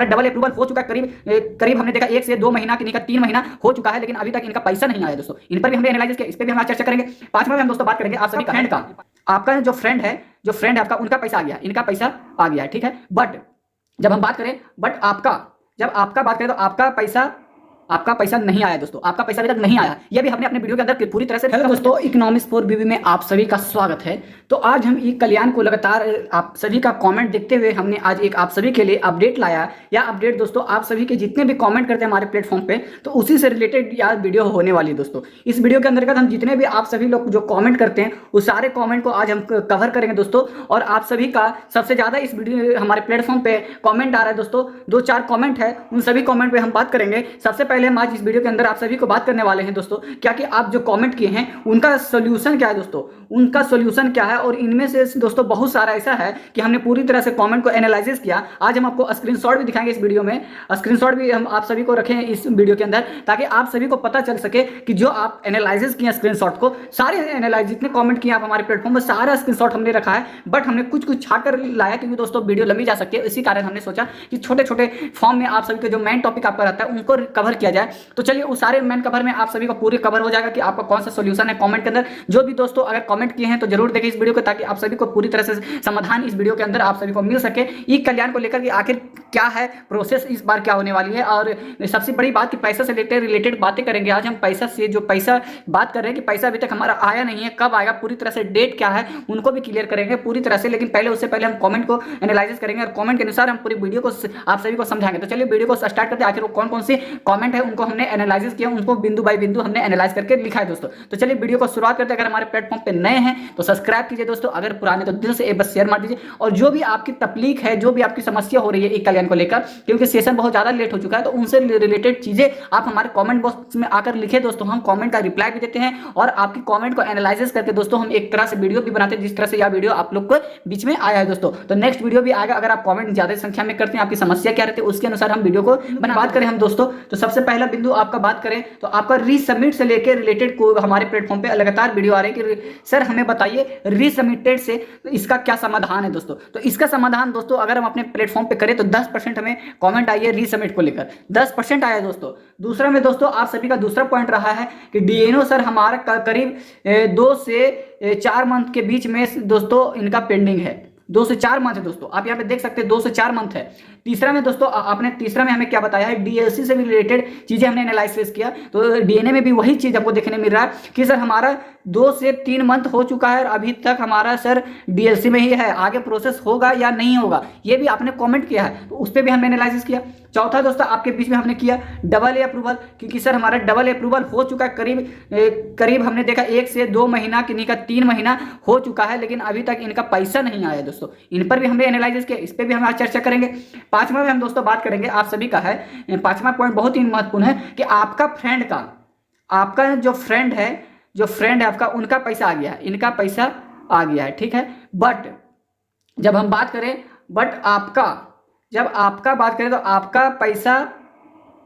Double approval हो चुका है, करीब हमने देखा 1 से 2 महीना की 3 महीना हो चुका है, लेकिन अभी तक इनका पैसा नहीं आया दोस्तों। इन पर भी हमने एनालाइज किया, इस पर भी हम आज चर्चा करेंगे। पांचवा में हम दोस्तों बात करेंगे आप सभी फ्रेंड का। आपका जो फ्रेंड है आपका, उनका पैसा आ गया, इनका पैसा आ गया है, ठीक है। बट जब हम बात करें, जब आपका बात करें तो आपका पैसा नहीं आया दोस्तों, आपका पैसा अभी तक नहीं आया। ये भी हमने अपने वीडियो के अंदर पूरी तरह से। हेलो दोस्तों, इकोनॉमिक्स फॉर बीवी में आप सभी का स्वागत है। तो आज हम ई कल्याण को लगातार आप सभी का कमेंट देखते हुए हमने आज एक आप सभी के लिए अपडेट लाया। या अपडेट दोस्तों, आप सभी के जितने भी कमेंट करते हैं हमारे प्लेटफॉर्म पे, तो उसी से रिलेटेड यार वीडियो होने वाली है दोस्तों। इस वीडियो के अंतर्गत हम जितने भी आप सभी लोग जो कॉमेंट करते हैं उस सारे कॉमेंट को आज हम कवर करेंगे दोस्तों। और आप सभी का सबसे ज़्यादा इस वीडियो हमारे प्लेटफॉर्म पे कॉमेंट आ रहा है दोस्तों, 2-4 कॉमेंट है, उन सभी कॉमेंट पर हम बात करेंगे। सबसे पहले हम आज इस वीडियो के अंदर आप सभी को बात करने वाले हैं दोस्तों, क्या कि आप जो कमेंट किए हैं उनका सोल्यूशन क्या है दोस्तों, उनका सोल्यूशन क्या है। और इनमें से दोस्तों बहुत सारा ऐसा है कि हमने पूरी तरह से कमेंट को एनालिसिस किया। आज हम आपको स्क्रीनशॉट भी दिखाएंगे इस वीडियो में, स्क्रीनशॉट भी हम आप सभी को रखें इस वीडियो के अंदर, ताकि आप सभी को पता चल सके कि जो आप एनालिसिस किए स्क्रीनशॉट को, सारे एनालाइज जितने कमेंट किए आप हमारे प्लेटफॉर्म पर, सारा स्क्रीनशॉट हमने रखा है। बट हमने कुछ छाट कर लाया, क्योंकि दोस्तों वीडियो लंबी जा सकती है, इसी कारण हमने सोचा कि छोटे छोटे फॉर्म में आप सभी के जो मेन टॉपिक आपका रहता है उनको कवर किया जाए। तो चलिए उस सारे मेन कवर में आप सभी को पूरे कवर हो जाएगा कि आपका कौन सा सॉल्यूशन है कमेंट के अंदर। जो भी दोस्तों अगर कमेंट किए हैं तो जरूर देखें इस वीडियो को, ताकि आप सभी को पूरी तरह से समाधान इस वीडियो के अंदर आप सभी को मिल सके। ई कल्याण को लेकर कि आखिर क्या है प्रोसेस, इस बार क्या होने वाली है। और सबसे बड़ी बात कि पैसा से रिलेटेड बातें करेंगे आज हम। पैसा से जो पैसा बात कर रहे हैं कि पैसा अभी तक हमारा आया नहीं है, कब आएगा, पूरी तरह से डेट क्या है, उनको भी क्लियर करेंगे पूरी तरह से। लेकिन पहले उससे पहले हम कमेंट को एनालाइज करेंगे और कमेंट के अनुसार हम पूरी वीडियो को आप सभी को समझाएंगे। तो चलिए वीडियो को स्टार्ट करते हैं। आखिर वो कौन कौन से कमेंट है उनको हमने एनालाइज किया, उनको बिंदु बाय बिंदु हमने एनालाइज करके लिखा है दोस्तों। तो चलिए वीडियो को शुरुआत करते हैं। अगर हमारे प्लेटफॉर्म पे नए हैं तो सब्सक्राइब कीजिए दोस्तों, अगर पुराने तो दिल से बस शेयर मार दीजिए। और जो भी आपकी तकलीफ है, जो भी आपकी समस्या हो रही है ई कल्याण को लेकर, क्योंकि सेशन बहुत ज्यादा लेट हो चुका है, तो उनसे रिलेटेड चीजें आप हमारे कमेंट बॉक्स में आकर लिखे दोस्तों। हम कमेंट का रिप्लाई भी देते हैं और आपकी कमेंट को एनालाइसिस करके दोस्तों हम एक तरह से वीडियो भी बनाते हैं, जिस तरह से यह वीडियो आप लोग को बीच में आया है दोस्तों। तो नेक्स्ट वीडियो भी आएगा। अगर आप कमेंट ज्यादा संख्या में करते हैं, आपकी समस्या क्या रहती है, उसके अनुसार हम वीडियो को बात करें हम दोस्तों। तो सबसे पहला बिंदु आपका बात करें तो आपका रीसबमिट से लेकर रिलेटेड को हमारे प्लेटफॉर्म पे लगातार वीडियो आ रही है कि सर हमें बताइए रीसबमिटेड से इसका क्या समाधान है दोस्तों। तो इसका समाधान दोस्तों अगर हम अपने प्लेटफॉर्म पे करें तो 10% हमें कमेंट आई है रीसबमिट को लेकर, 10% आया दोस्तों। दूसरा में दोस्तों आप सभी का दूसरा पॉइंट रहा है कि डीएनओ सर हमारा करीब 2 से 4 मंथ के बीच में दोस्तों इनका पेंडिंग है, 2 से 4 मंथ है दोस्तों। आप यहाँ पे देख सकते हैं 2 से 4 मंथ है। तीसरा में दोस्तों आपने तीसरा में हमें क्या बताया है, डीएलसी से भी रिलेटेड चीजें हमने एनालिसिस किया। तो डीएनए में भी वही चीज आपको देखने मिल रहा है कि सर हमारा 2 से 3 मंथ हो चुका है और अभी तक हमारा सर डीएलसी में ही है, आगे प्रोसेस होगा या नहीं होगा, ये भी आपने कमेंट किया है, तो उस पर भी हमने एनालिसिस किया। चौथा दोस्तों आपके बीच में हमने किया डबल अप्रूवल, क्योंकि सर हमारा डबल अप्रूवल हो चुका है, करीब हमने देखा 1 से 2 महीना की 3 महीना हो चुका है, लेकिन अभी तक इनका पैसा नहीं आया दोस्तों। इन पर भी हमने एनालिसिस किया, इस पर भी हम आज चर्चा करेंगे। पांचवा में हम दोस्तों बात करेंगे आप सभी का है, पांचवा पॉइंट बहुत ही महत्वपूर्ण है कि आपका फ्रेंड का, आपका जो फ्रेंड है आपका, उनका पैसा आ गया है, इनका पैसा आ गया है, ठीक है। बट जब हम बात करें, जब आपका बात करें तो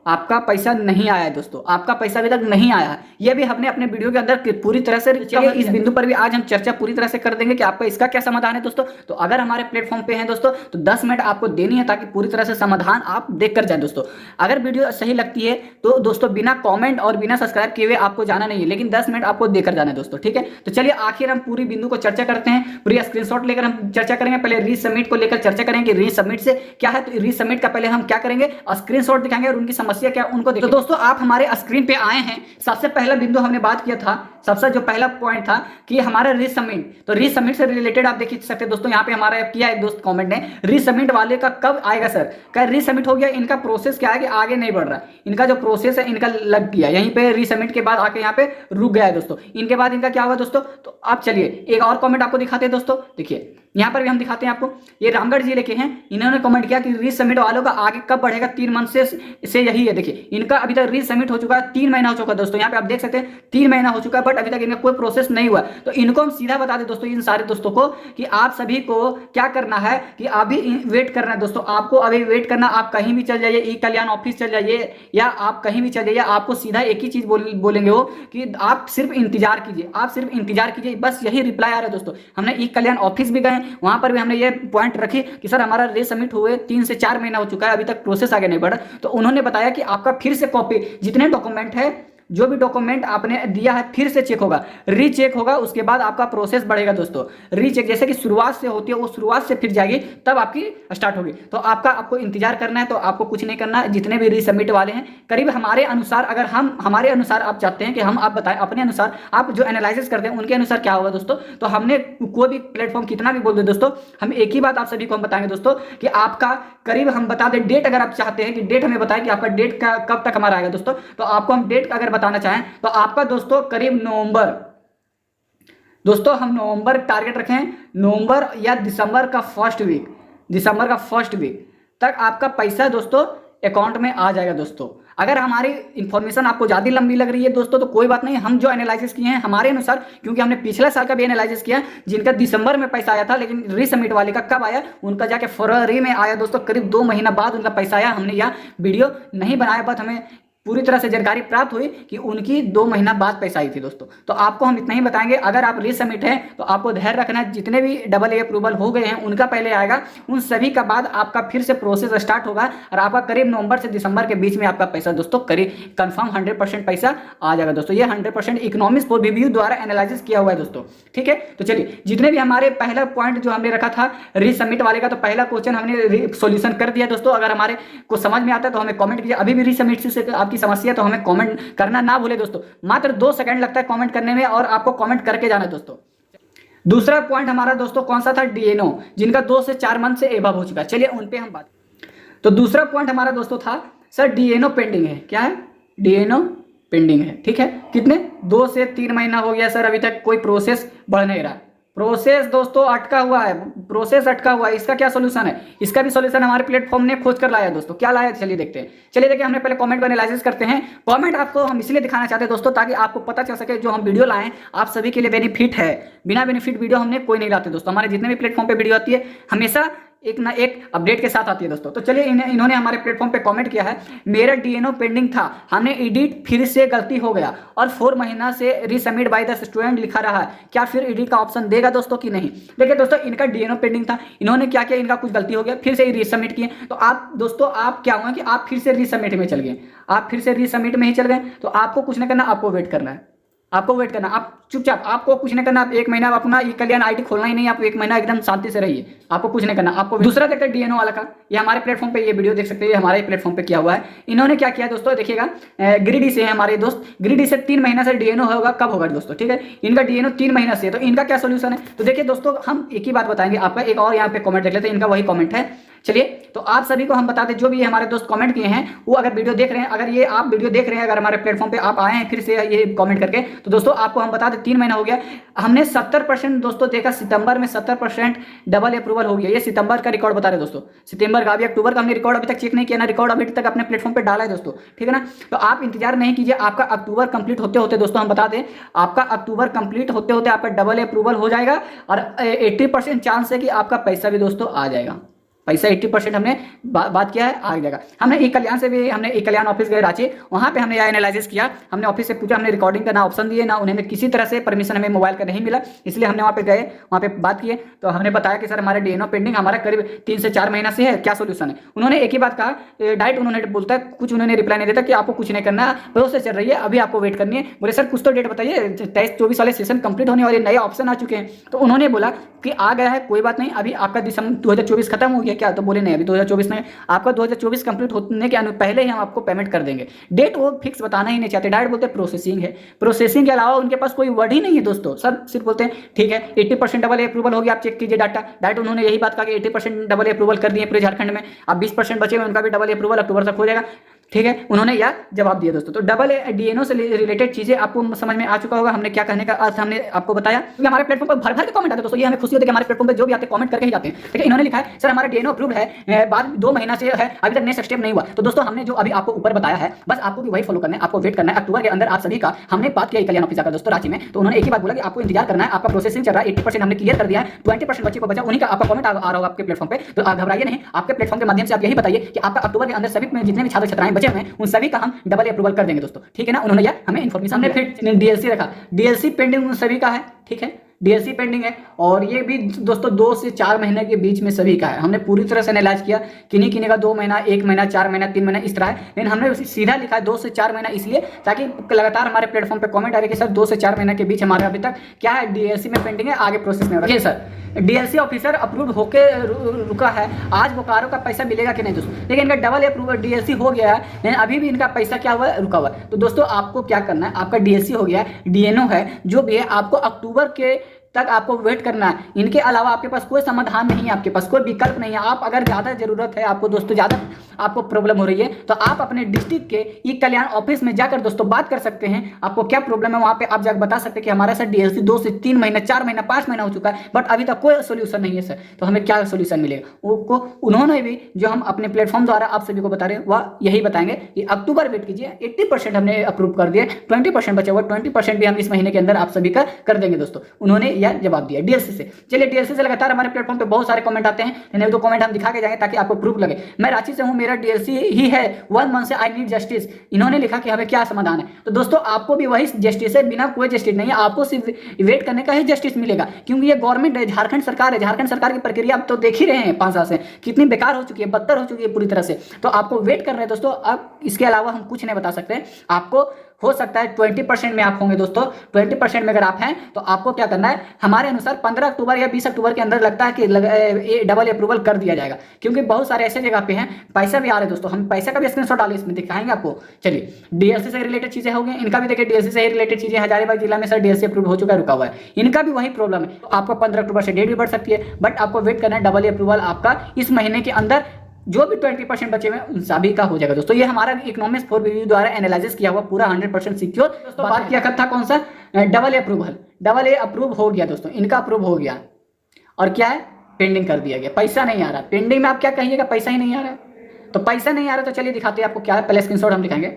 आपका पैसा नहीं आया है दोस्तों, आपका पैसा अभी तक नहीं आया है। यह भी हमने अपने वीडियो के अंदर पूरी तरह से, इस बिंदु पर भी आज हम चर्चा पूरी तरह से कर देंगे कि आपका इसका क्या समाधान है दोस्तों। तो अगर हमारे प्लेटफॉर्म पे हैं दोस्तों तो 10 मिनट आपको देनी है, ताकि पूरी तरह से समाधान आप देख कर जाए दोस्तों। अगर वीडियो सही लगती है तो दोस्तों बिना कॉमेंट और बिना सब्सक्राइब किए हुए आपको जाना नहीं है, लेकिन 10 मिनट आपको देकर जाना है दोस्तों, ठीक है। तो चलिए आखिर हम पूरी बिंदु को चर्चा करते हैं, पूरी स्क्रीनशॉट लेकर हम चर्चा करेंगे। पहले रीसबमिट को लेकर चर्चा करेंगे, रीसबमिट से क्या है। तो रीसबमिट का पहले हम क्या करेंगे, स्क्रीनशॉट दिखाएंगे और उनकी समस्या क्या उनको देखिए। दोस्तों आप हमारे स्क्रीन पे आए हैं, सबसे पहला बिंदु हमने बात किया था, सबसे जो पहला पॉइंट था कि हमारा रीसबमिट, तो रीसबमिट से रिलेटेड आप देख सकते हैं दोस्तों, यहाँ पे हमारा किया एक दोस्त कमेंट ने, रीसबमिट वाले का कब आएगा सर, क्या रीसबमिट हो गया, इनका प्रोसेस क्या है कि आगे नहीं बढ़ रहा है, इनका जो प्रोसेस है इनका लग गया यहीं पे, रीसबमिट के बाद आके यहाँ पे रुक गया है दोस्तों। इनके बाद इनका क्या होगा दोस्तों, तो आप चलिए एक और कमेंट आपको दिखाते हैं दोस्तों। देखिए यहाँ पर भी हम दिखाते हैं आपको, ये रामगढ़ जिले के हैं, इन्होंने कमेंट किया कि रीसबमिट वालों का आगे कब बढ़ेगा, 3 मंथ से यही है। देखिए इनका अभी तक रीसबमिट हो चुका है, 3 महीना हो चुका है दोस्तों, यहाँ पे आप देख सकते हैं 3 महीना हो चुका है, बट अभी तक इनका कोई प्रोसेस नहीं हुआ। तो इनको हम सीधा बता दें दोस्तों, इन सारे दोस्तों को कि आप सभी को क्या करना है कि अभी वेट करना है दोस्तों, आपको अभी वेट करना। आप कहीं भी चल जाइए, ई कल्याण ऑफिस चल जाइए या आप कहीं भी चल जाइए, आपको सीधा एक ही चीज बोलेंगे वो कि आप सिर्फ इंतजार कीजिए, आप सिर्फ इंतजार कीजिए, बस यही रिप्लाई आ रहा है दोस्तों। हमने ई कल्याण ऑफिस भी गए, हैं वहाँ पर भी हमने ये पॉइंट रखी कि सर हमारा रीसबमिट हुए 3 से 4 महीना हो चुका है, अभी तक प्रोसेस आगे नहीं बढ़ा। तो उन्होंने बताया कि आपका फिर से कॉपी जितने डॉक्यूमेंट है, जो भी डॉक्यूमेंट आपने दिया है फिर से चेक होगा, रीचेक होगा, उसके बाद आपका प्रोसेस बढ़ेगा दोस्तों। रीचेक जैसे कि शुरुआत से होती है वो शुरुआत से फिर जाएगी तब आपकी स्टार्ट होगी। तो आपको इंतजार करना है, तो आपको कुछ नहीं करना है। जितने भी रीसबमिट वाले हैं करीब हमारे अनुसार, अगर हमारे अनुसार आप चाहते हैं कि हम आप बताएं अपने अनुसार, आप जो एनालिसिस करते हैं उनके अनुसार क्या होगा दोस्तों। तो हमने कोई भी प्लेटफॉर्म कितना भी बोल दे दोस्तों, हम एक ही बात आप सभी को हम बताएंगे दोस्तों कि आपका करीब हम बता दें डेट, अगर आप चाहते हैं कि डेट हमें बताएं कि आपका डेट का कब तक हमारा आएगा दोस्तों, तो आपको हम डेट अगर बताना चाहें तो आपका दोस्तों करीब नवंबर, दोस्तों हम नवंबर टारगेट रखें, नवंबर या दिसंबर का फर्स्ट वीक तक आपका पैसा दोस्तों अकाउंट में आ जाएगा दोस्तों। अगर हमारी इंफॉर्मेशन आपको ज़्यादा लंबी लग रही है दोस्तों तो कोई बात नहीं, हम जो एनालिसिस किए हैं हमारे अनुसार, क्योंकि हमने पिछले साल का भी एनालिसिस किया जिनका दिसंबर में पैसा आया था, लेकिन रीसबमिट वाले का कब आया, उनका जाके फरवरी में आया दोस्तों, करीब 2 महीना बाद उनका पैसा आया। हमने यह वीडियो नहीं बनाया, बट हमें पूरी तरह से जानकारी प्राप्त हुई कि उनकी 2 महीना बाद पैसा आई थी दोस्तों। तो आपको हम इतना ही बताएंगे, अगर आप रीसबमिट हैं तो आपको ध्यान रखना है जितने भी AA अप्रूवल हो गए हैं उनका पहले आएगा, उन सभी का बाद आपका फिर से प्रोसेस स्टार्ट होगा और आपका करीब नवंबर से दिसंबर के बीच में आपका पैसा दोस्तों करीब कंफर्म 100% पैसा आ जाएगा दोस्तों। ये 100% इकोनॉमिक्स फॉर रिव्यू द्वारा एनालिसिस किया हुआ है दोस्तों, ठीक है। तो चलिए, जितने भी हमारे पहला पॉइंट जो हमने रखा था रीसबमिट वाले का, तो पहला क्वेश्चन हमने सोल्यूशन कर दिया दोस्तों। अगर हमारे को समझ में आता है तो हमें कॉमेंट कीजिए। अभी भी रीसबमिट से आपकी समस्या तो हमें कमेंट करना ना भूले दोस्तों, मात्र 2 सेकंड लगता है कमेंट करने में और आपको कमेंट करके जाना है दोस्तों। दूसरा पॉइंट हमारा दोस्तों कौन सा था, DNO, जिनका 2 से 4 मंथ से एबव हो चुका है। चलिए उन पे हम बात। तो दूसरा पॉइंट हमारा दोस्तों था सर DNO पेंडिंग है। क्या है, DNO पेंडिंग है, ठीक है। कितने, 2 से 3 महीना हो गया सर, अभी तक कोई प्रोसेस बढ़ नहीं रहा। प्रोसेस दोस्तों अटका हुआ है, प्रोसेस अटका हुआ है। इसका क्या सोल्यूशन है, इसका भी सोल्यूशन हमारे प्लेटफॉर्म ने खोज कर लाया है दोस्तों। क्या लाया, चलिए देखते हैं। चलिए देखिए, हमने पहले कमेंट को एनालिसिस करते हैं। कमेंट आपको हम इसलिए दिखाना चाहते हैं दोस्तों ताकि आपको पता चल सके जो हम वीडियो लाएं आप सभी के लिए बेनिफिट है। बिना बेनिफिट वीडियो हमने कोई नहीं लाते दोस्तों। हमारे जितने भी प्लेटफॉर्म पे वीडियो आती है हमेशा एक ना एक अपडेट के साथ आती है दोस्तों। तो चलिए, इन्होंने हमारे प्लेटफॉर्म पे कमेंट किया है, मेरा DNO पेंडिंग था, हमने एडिट फिर से गलती हो गया और 4 महीना से रीसबमिट बाय द स्टूडेंट लिखा रहा है, क्या फिर एडिट का ऑप्शन देगा दोस्तों कि नहीं। देखिए दोस्तों, इनका DNO पेंडिंग था, इन्होंने क्या किया, इनका कुछ गलती हो गया, फिर से रीसबमिट किए। तो आप दोस्तों, आप क्या हुआ कि आप फिर से रीसबमिट में चल गए, आप फिर से रीसबमिट में ही चल गए। तो आपको कुछ नहीं करना, आपको वेट करना है, आपको वेट करना। आप चुपचाप, आपको कुछ नहीं करना। आप 1 महीना अपना ई-कल्याण ID खोलना ही नहीं, आप 1 महीना एकदम शांति से रहिए, आपको कुछ नहीं करना। आपको दूसरा देखते हैं DNO वाला का, ये हमारे प्लेटफॉर्म पे ये वीडियो देख सकते हैं, हमारे प्लेटफॉर्म पे किया हुआ है। इन्होंने क्या किया दोस्तों, देखिएगा, गिरिडीह से है हमारे दोस्त, गिरिडीह से 3 महीना से DNO होगा, कब होगा दोस्तों, ठीक है। इनका DNO 3 महीना से है, तो इनका क्या सोल्यूशन है। तो देखिए दोस्तों, हम एक ही बात बताएंगे आपका, एक और यहाँ पे कमेंट देख लेते हैं, इनका वही कमेंट है। चलिए, तो आप सभी को हम बता दें, जो भी हमारे दोस्त कमेंट किए हैं वो अगर वीडियो देख रहे हैं, अगर ये आप वीडियो देख रहे हैं, अगर हमारे प्लेटफॉर्म पे आप आए हैं फिर से ये कमेंट करके, तो दोस्तों आपको हम बता दें 3 महीना हो गया, हमने 70% दोस्तों देखा, सितंबर में 70% डबल अप्रूवल हो गया। ये सितंबर का रिकॉर्ड बता रहे दोस्तों, सितंबर का, अभी अक्टूबर का हमने रिकॉर्ड अभी तक चेक नहीं किया ना, रिकॉर्ड अभी तक अपने प्लेटफॉर्म पे डाला है दोस्तों, ठीक है ना। तो आप इंतजार नहीं कीजिए, आपका अक्टूबर कंप्लीट होते होते दोस्तों हम बता दें, आपका अक्टूबर कंप्लीट होते होते आपका डबल अप्रूवल हो जाएगा और 80% चांस है कि आपका पैसा भी दोस्तों आ जाएगा। पैसा 80% हमने बात किया है, आ जाएगा। हमने ई-कल्याण से भी, हमने ई-कल्याण ऑफिस गए रांची, वहाँ पे हमने यह एनालिसिस किया, हमने ऑफिस से पूछा, हमने रिकॉर्डिंग का ना ऑप्शन दिए ना उन्हें किसी तरह से परमिशन हमें मोबाइल का नहीं मिला, इसलिए हमने वहाँ पे गए, वहाँ पे बात किए। तो हमने बताया कि सर हमारे DNO पेंडिंग हमारा करीब 3 से 4 महीना से है, क्या सोल्यूशन है। उन्होंने एक ही बात कहा, डायरेक्ट उन्होंने बोलता है, कुछ उन्होंने रिप्लाई नहीं देता कि आपको कुछ नहीं करना, प्रोसेस चल रही है, अभी आपको वेट करनी है। बोले सर कुछ तो डेट बताइए, 23-24 वाले सेशन कंप्लीट होने वाले, नए ऑप्शन आ चुके हैं। तो उन्होंने बोला कि आ गया है, कोई बात नहीं, अभी आपका दिसंबर 2024 खत्म हो गया क्या, तो बोले नहीं, अभी 2024 में आपका 2024 कंप्लीट होने के पहले ही हम आपको पेमेंट कर देंगे। डेट वो फिक्स बताना ही नहीं चाहते, डायरेक्ट बोलते प्रोसेसिंग है। प्रोसेसिंग के अलावा उनके पास कोई वर्ड ही नहीं है दोस्तों, सब सिर्फ बोलते हैं ठीक है 80% डबल अप्रूवल हो गया, आप चेक कीजिए डाटा। डायरेक्ट उन्होंने यही बात कहा कि 80% डबल अप्रूवल कर दिए पूरे झारखंड में, अब 20% बचे हुए उनका भी डबल अप्रूवल अक्टूबर तक हो जाएगा, ठीक है। उन्होंने यह जवाब दिया दोस्तों। तो डबल DNO से रिलेटेड चीजें आपको समझ में आ चुका होगा, हमने क्या कहने का अर्थ हमने आपको बताया। क्योंकि हमारे प्लेटफॉर्म पर भर भर के कमेंट आते हैं दोस्तों, ये हमें खुशी होती है कि हमारे प्लेटफॉर्म पर जो भी आते हैं कमेंट करके ही जाते हैं, ठीक है। इन्होंने लिखा है सर हमारा DNO अप्रूव्ड है, बाद 2 महीना से है, अभी तक नेक्स्ट स्टेप नहीं हुआ। तो दोस्तों हमने जो अभी आपको ऊपर बताया है, बस आपको भी वही फॉलो करना है, आपको वेट करना है। अक्टूबर के अंदर आप सभी का हमने बात किया कल्याण ऑफिस जाकर दोस्तों रांची में, तो उन्होंने एक ही बात बोला कि आपको इंतजार करना है, आपका प्रोसेसिंग चल रहा है, 80% हमने क्लियर कर दिया है, 20% बच्चे को बचा, उन्हीं का आपका कमेंट आ रहा होगा आपके प्लेटफॉर्म पे। तो आप घबराइए नहीं, आपके प्लेटफॉर्म के माध्यम से आप यही बताइए कि आपका अक्टूबर के अंदर सभी जितने भी छात्र छात्राएं बचे हुए हैं उन सभी का हम डबल अप्रूवल कर देंगे दोस्तों, ठीक है ना। उन्होंने यह हमें इन्फॉर्मेशन, हमने फिर DLC रखा, DLC पेंडिंग उन सभी का है, ठीक है। डीएससी पेंडिंग है, और ये भी दोस्तों 2 से 4 महीने के बीच में सभी का है। हमने पूरी तरह से एनालाइज किया, किन्हीं किन्हीं का 2 महीना, 1 महीना, 4 महीना, 3 महीना इस तरह है, लेकिन हमने सीधा लिखा है 2 से 4 महीना, इसलिए ताकि लगातार हमारे प्लेटफॉर्म पे कमेंट आ रही है कि सर 2 से 4 महीने के बीच हमारे अभी तक क्या है, डीएलसी में पेंडिंग है, आगे प्रोसेस में हो रहा है। सर डीएलसी ऑफिसर अप्रूव होके रुका है, आज बोकारो का पैसा मिलेगा कि नहीं दोस्तों, लेकिन इनका डबल अप्रूवल डीएलसी हो गया है, लेकिन अभी भी इनका पैसा क्या हुआ है, रुका हुआ है। तो दोस्तों आपको क्या करना है, आपका डीएलसी हो गया है, डीएनओ है, जो भी है, आपको अक्टूबर के तक आपको वेट करना है। इनके अलावा आपके पास कोई समाधान नहीं है, आपके पास कोई विकल्प नहीं है। आप अगर ज़्यादा ज़रूरत है आपको दोस्तों, ज़्यादा आपको प्रॉब्लम हो रही है, तो आप अपने डिस्ट्रिक्ट के ई कल्याण ऑफिस में जाकर दोस्तों बात कर सकते हैं। आपको क्या प्रॉब्लम है वहाँ पे आप जाकर बता सकते हैं कि हमारा सर डीएलसी 2 से 3 महीना, 4 महीना, 5 महीना हो चुका है, बट अभी तक कोई सोल्यूशन नहीं है सर, तो हमें क्या सोल्यूशन मिलेगा। उन्होंने भी जो हम अपने प्लेटफॉर्म द्वारा आप सभी को बता रहे हैं वह यही बताएंगे कि अक्टूबर वेट कीजिए, 80% हमने अप्रूव कर दिया, 20% बचा हुआ, 20% भी हम इस महीने के अंदर आप सभी का कर देंगे दोस्तों। उन्होंने यह जवाब दिया डीएलसी से। चलिए डीएलसी से लगातार हमारे प्लेटफॉर्म पे बहुत सारे कमेंट आते हैं, इन्हें 2 कमेंट हम दिखा के जाएंगे ताकि आपको प्रूफ लगे। मैं रांची से हूं, मेरा डीएलसी ही है, 1 मंथ से आई नीड जस्टिस। इन्होंने लिखा कि हमें क्या समाधान है। तो दोस्तों आपको भी वही जस्टिस है, बिना कोई जस्टिस नहीं है, आपको सिर्फ वेट करने का ही जस्टिस मिलेगा, क्योंकि ये गवर्नमेंट है, झारखंड सरकार है। झारखंड सरकार की प्रक्रिया आप तो देख ही रहे हैं 5 साल से कितनी बेकार हो चुकी है, बदतर हो चुकी है पूरी तरह से। तो आपको वेट कर रहे हैं दोस्तों, अब इसके अलावा हम कुछ नहीं बता सकते। आपको हो सकता है 20% में आप होंगे दोस्तों, 20% में अगर आप हैं तो आपको क्या करना है, हमारे अनुसार 15 अक्टूबर या 20 अक्टूबर के अंदर लगता है कि डबल अप्रूवल कर दिया जाएगा, क्योंकि बहुत सारे ऐसे जगह पे हैं पैसा भी आ रहा है दोस्तों। हम पैसा का भी स्क्रीनशॉट डालें, इसमें दिखाएंगे आपको। चलिए डीएलसी से रिलेटेड चीजें हो गई, इनका भी देखिए डीएलसी से रिलेटेड चीजें, हजारीबाग जिला में सर डीएलसी अप्रूव हो चुका है, रुका हुआ है, इनका भी वही प्रॉब्लम है। तो आपको 15 अक्टूबर से डेट भी बढ़ सकती है, बट आपको वेट करना है डबल अप्रूवल आपका इस महीने के अंदर, जो भी 20% बचे हुए उन सभी का हो जाएगा दोस्तों। ये हमारा इकोनॉमिक्स फॉर रिव्यू द्वारा एनालिसिस किया हुआ पूरा 100% सिक्योर दोस्तों। बात किया था कौन सा, double approval, double A approve हो गया दोस्तों, इनका अप्रूव हो गया, और क्या है, पेंडिंग कर दिया गया, पैसा नहीं आ रहा। पेंडिंग में आप क्या कहिएगा, पैसा ही नहीं आ रहा है, तो पैसा नहीं आ रहा तो चलिए दिखाते हैं आपको क्या है, पहले स्क्रीनशॉट हम दिखाएंगे।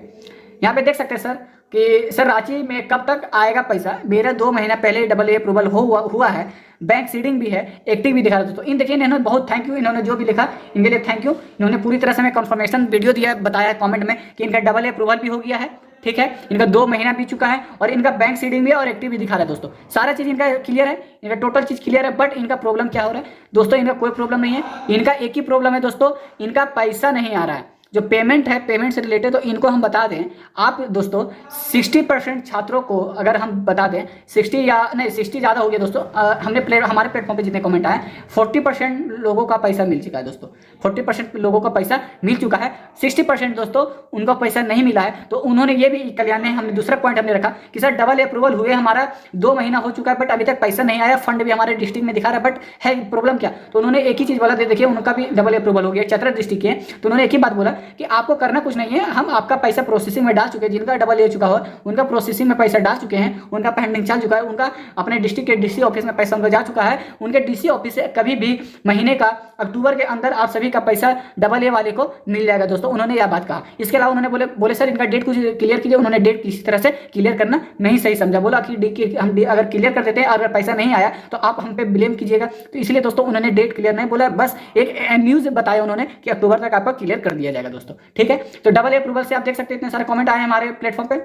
यहाँ पे देख सकते हैं सर कि सर रांची में कब तक आएगा पैसा, मेरा 2 महीना पहले डबल ए अप्रूवल हुआ है, बैंक सीडिंग भी है, एक्टिव भी दिखा रहा था। तो इन देखिए इन्होंने बहुत थैंक यू, इन्होंने जो भी लिखा इनके लिए थैंक यू। इन्होंने पूरी तरह से हमें कंफर्मेशन वीडियो दिया, बताया है कमेंट में कि इनका डबल ए अप्रूवल भी हो गया है, ठीक है, इनका 2 महीना बीत चुका है, और इनका बैंक सीडिंग भी और एक्टिव भी दिखा रहा है दोस्तों। सारा चीज़ इनका क्लियर है, इनका टोटल चीज़ क्लियर है, बट इनका प्रॉब्लम क्या हो रहा है दोस्तों, इनका कोई प्रॉब्लम नहीं है, इनका एक ही प्रॉब्लम है दोस्तों, इनका पैसा नहीं आ रहा है। जो पेमेंट है, पेमेंट से रिलेटेड, तो इनको हम बता दें आप दोस्तों, 60% छात्रों को अगर हम बता दें, 60 या नहीं 60 ज़्यादा हो गया दोस्तों, हमारे प्लेटफॉर्म पे जितने कमेंट आए 40% लोगों का पैसा मिल चुका है दोस्तों, 40% लोगों का पैसा मिल चुका है। 60% दोस्तों उनका पैसा नहीं मिला है, तो उन्होंने ये भी कल्याण ने हमने दूसरा पॉइंट हमने रखा कि सर डबल अप्रूवल हुए हमारा 2 महीना हो चुका है, बट अभी तक पैसा नहीं आया, फंड भी हमारे डिस्ट्रिक्ट में दिखा रहा है, बट है प्रॉब्लम क्या। तो उन्होंने एक ही चीज़ बोला, देखिए उनका भी डबल अप्रूवल हो गया, चतरा डिस्ट्रिक्ट के, तो उन्होंने एक ही बात बोला कि आपको करना कुछ नहीं है, हम आपका पैसा प्रोसेसिंग में डाल चुके हैं, जिनका डबल ए चुका हो उनका प्रोसेसिंग में पैसा डाल चुके हैं, उनका पेंडिंग चल चुका है, उनका अपने डिस्ट्रिक्ट के डीसी ऑफिस में पैसा उनका जा चुका है, उनके डीसी ऑफिस से कभी भी महीने का अक्टूबर के अंदर आप सभी का पैसा डबल ए वाले को मिल जाएगा दोस्तों। उन्होंने यह बात कहा। इसके अलावा उन्होंने बोले सर इनका डेट कुछ क्लियर कीजिए। उन्होंने डेट किसी तरह से क्लियर करना नहीं सही समझा, बोला कि हम अगर क्लियर कर देते हैं, अगर पैसा नहीं आया तो आप हम पे ब्लेम कीजिएगा, तो इसलिए दोस्तों उन्होंने डेट क्लियर नहीं बोला, बस एक न्यूज़ बताया उन्होंने कि अक्टूबर तक आपका क्लियर कर दिया जाएगा दोस्तों, ठीक है। तो डबल ए अप्रूवल से आप देख सकते हैं इतने सारे कमेंट आए हैं हमारे प्लेटफॉर्म पे,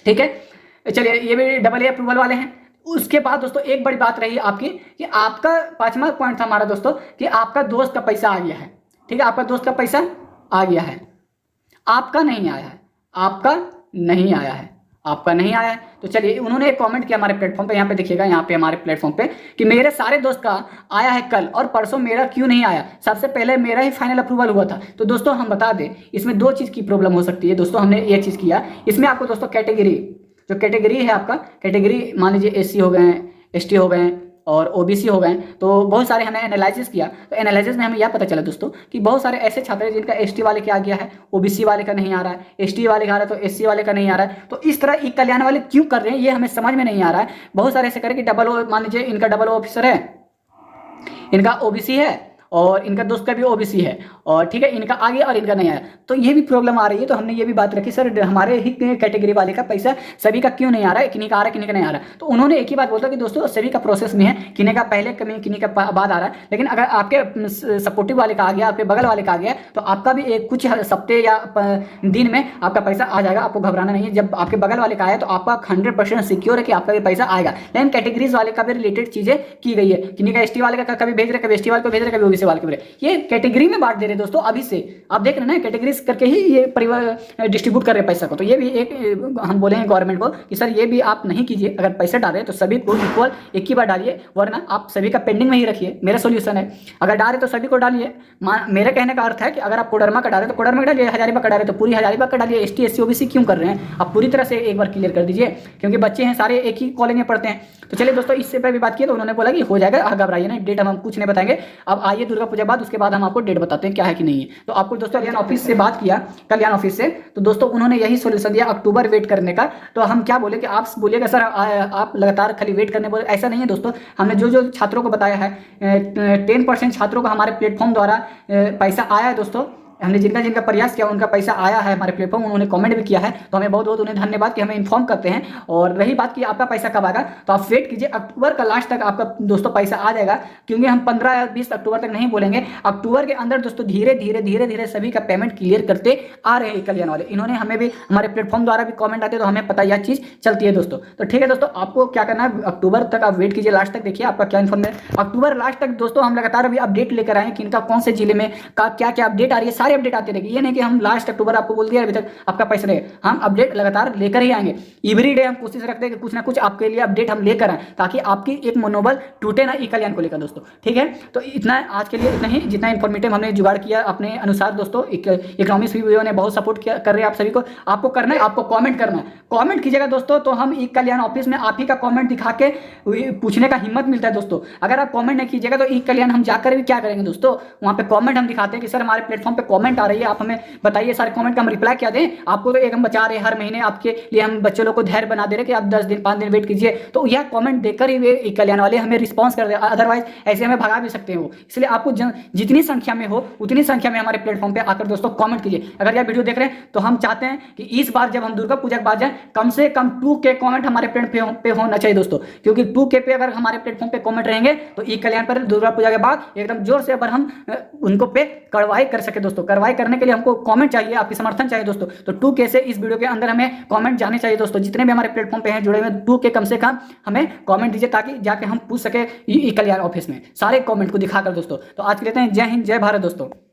ठीक है। चलिए ये भी डबल ए अप्रूवल वाले हैं। उसके बाद दोस्तों एक बड़ी बात रही आपकी कि आपका 5वां पॉइंट था हमारा दोस्तों कि आपका दोस्त का पैसा आ गया है, ठीक है, आपका दोस्त का पैसा आ गया है, आपका नहीं आया है, आपका नहीं आया है, आपका नहीं आया है। तो चलिए उन्होंने एक कमेंट किया हमारे प्लेटफॉर्म पे, यहाँ पे देखिएगा, यहाँ पे हमारे प्लेटफॉर्म पे कि मेरे सारे दोस्त का आया है कल और परसों, मेरा क्यों नहीं आया, सबसे पहले मेरा ही फाइनल अप्रूवल हुआ था। तो दोस्तों हम बता दें इसमें 2 चीज़ की प्रॉब्लम हो सकती है दोस्तों। हमने ये चीज़ किया, इसमें आपको दोस्तों कैटेगरी, जो कैटेगरी है आपका, कैटेगरी मान लीजिए एससी हो गए, एसटी हो गए और ओबीसी हो गए, तो बहुत सारे हमने एनालिसिस किया। तो एनालिसिस में हमें यह पता चला दोस्तों कि बहुत सारे ऐसे छात्र हैं जिनका एसटी वाले का आ गया है, ओबीसी वाले का नहीं आ रहा है, एसटी वाले का आ रहा है तो एससी वाले का नहीं आ रहा है। तो इस तरह ई कल्याण वाले क्यों कर रहे हैं ये हमें समझ में नहीं आ रहा है। बहुत सारे ऐसे करें कि मान लीजिए इनका डबल ऑफिसर है, इनका ओबीसी है और इनका दोस्त का भी ओबीसी है, और ठीक है, इनका आ गया और इनका नहीं आया, तो ये भी प्रॉब्लम आ रही है। तो हमने ये भी बात रखी, सर हमारे ही कैटेगरी वाले का पैसा सभी का क्यों नहीं आ रहा है, किन्हीं का आ रहा है किन्हीं का नहीं आ रहा है। तो उन्होंने एक ही बात बोला कि दोस्तों सभी का प्रोसेस में है, किन्हीं का पहले किन्हीं का बाद आ रहा है, लेकिन अगर आपके सपोर्टिव वाले का आ गया, आपके बगल वाले का आ गया, तो आपका भी एक कुछ हफ्ते या दिन में आपका पैसा आ जाएगा, आपको घबराना नहीं है। जब आपके बगल वाले का आया तो आपका 100% सिक्योर है कि आपका भी पैसा आएगा। लेकिन कैटेगरीज वाले का भी रिलेटेड चीजें की गई है, किन्हीं का एसटी वाले का कभी भेज रहे, कभी एसटी वाले को भेज रहे, कभी ओबीसी वाले को भेज रहे, ये कैटेगरी में बांट दे रहे दोस्तों। अभी से आप देख रहे हैं ना, कैटेगरीज करके ही ये परिवार डिस्ट्रीब्यूट कर रहे हैं पैसा को। तो ये भी एक हम बोलेंगे गवर्नमेंट को कि सर ये भी आप नहीं कीजिए, अगर पैसा डाल रहे तो सभी को इक्वल एक ही बार डालिए, वरना आप सभी का पेंडिंग में ही रखिए। मेरा सोल्यूशन है, अगर डाले तो सभी को डालिए। मेरे कहने का अर्थ है कि अगर आप कोडरमा का डाले तो कोडरमा का डालिए, हजारीबाग का डाले तो पूरी हजारीबाग का डालिए। एसटी एससी ओबीसी क्यों कर रहे हैं, आप पूरी तरह से एक बार क्लियर कर दीजिए, क्योंकि बच्चे हैं सारे एक ही कॉलेज में पढ़ते हैं। तो चलिए दोस्तों, इससे पर भी बात की तो उन्होंने बोला कि हो जाएगा, घबराइए ना, डेट हम कुछ नहीं बताएंगे। अब आइए दुर्गा पूजा बाद, उसके बाद हम आपको डेट बताते हैं क्या है कि नहीं है। तो आपको दोस्तों कल्याण ऑफिस से बात किया, कल्याण ऑफिस से, तो दोस्तों उन्होंने यही सोल्यूशन दिया अक्टूबर वेट करने का। तो हम क्या बोले कि आप बोलिएगा सर आप लगातार खाली वेट करने बोले, ऐसा नहीं है दोस्तों। हमने जो छात्रों को बताया है 10% छात्रों को हमारे प्लेटफॉर्म द्वारा पैसा आया है दोस्तों। हमने जिनका प्रयास किया उनका पैसा आया है हमारे प्लेटफॉर्म, उन्होंने कमेंट भी किया है, तो हमें बहुत बहुत उन्हें धन्यवाद कि हमें इन्फॉर्म करते हैं। और रही बात कि आपका पैसा कब आएगा, तो आप वेट कीजिए, अक्टूबर का लास्ट तक आपका दोस्तों पैसा आ जाएगा, क्योंकि हम 15 या 20 अक्टूबर तक नहीं बोलेंगे। अक्टूबर के अंदर दोस्तों धीरे धीरे सभी का पेमेंट क्लियर करते आ रहे हैं कल्याण वाले। इन्होंने हमें भी हमारे प्लेटफॉर्म द्वारा भी कॉमेंट आते हैं, तो हमें पता यह चीज़ चलती है दोस्तों। तो ठीक है दोस्तों, आपको क्या करना है, अक्टूबर तक आप वेट कीजिए, लास्ट तक देखिए आपका क्या इन्फॉर्मेशन। अक्टूबर लास्ट तक दोस्तों हम लगातार अभी अपडेट लेकर आए कि इनका कौन से जिले में का क्या क्या अपडेट आ रही है, सारे अपडेट आते रहेंगे। कि हम लास्ट अक्टूबर आपको बोल दिया अभी तक आपका पैसा नहीं, हम अपडेट लगातार लेकर ही आएंगे। एवरी डे हम कोशिश रखते हैं कि कुछ ना कुछ आपके लिए अपडेट हम लेकर आए, ताकि आपकी एक मनोबल टूटे ना ई कल्याण को लेकर दोस्तों। ठीक है, तो इतना आज के लिए इतना ही, जितना इन्फॉर्मेटिव हमने जुगाड़ किया अपने अनुसार दोस्तों। इकोनॉमिक्स वीडियो ने बहुत सपोर्ट कर रहे हैं आप सभी को। आपको करना है, आपको कॉमेंट करना है, कॉमेंट कीजिएगा दोस्तों, तो हम ई कल्याण ऑफिस में आप ही का कॉमेंट दिखा के पूछने का हिम्मत मिलता है दोस्तों। अगर आप कॉमेंट नहीं कीजिएगा तो ई कल्याण हम जाकर भी क्या करेंगे दोस्तों, वहाँ पे कॉमेंट हम दिखाते हैं कि सर हमारे प्लेटफॉर्म पे कॉमेंट आ रही है, आप हमें बताइए सारे कमेंट का हम रिप्लाई क्या दें। आपको तो एक हम बचा रहे हैं, हर महीने आपके लिए हम बच्चे लोग को धैर्य बना दे रहे कि आप 10 दिन 5 दिन वेट कीजिए, तो यह कमेंट देकर ही वे कल्याण वाले हमें रिस्पांस कर दे, अदरवाइज ऐसे हमें भगा भी सकते हो। इसलिए आपको जितनी संख्या में हो उतनी संख्या में हमारे प्लेटफॉर्म पे आकर दोस्तों कमेंट कीजिए। अगर यह वीडियो देख रहे हैं तो हम चाहते हैं कि इस बार जब हम दुर्गा पूजा के बाद जाए, कम से कम 2K कमेंट हमारे प्लेटफॉर्म पे होना चाहिए दोस्तों, क्योंकि 2K पे अगर हमारे प्लेटफॉर्म पे कमेंट रहेंगे तो ई कल्याण पर दुर्गा पूजा के बाद एकदम जोर से अगर हम उनको पे कार्रवाई कर सके दोस्तों। कार्रवाई करने के लिए हमको कमेंट चाहिए, आपकी समर्थन चाहिए दोस्तों। तो 2K से इस वीडियो के अंदर हमें कमेंट जाने चाहिए दोस्तों। जितने भी हमारे प्लेटफॉर्म पे हैं जुड़े हुए 2K कम से कम हमें कमेंट दीजिए, ताकि जाके हम पूछ सके ई कल्याण ऑफिस में सारे कमेंट को दिखाकर दोस्तों। तो आज के लेते हैं, जय हिंद जय भारत दोस्तों।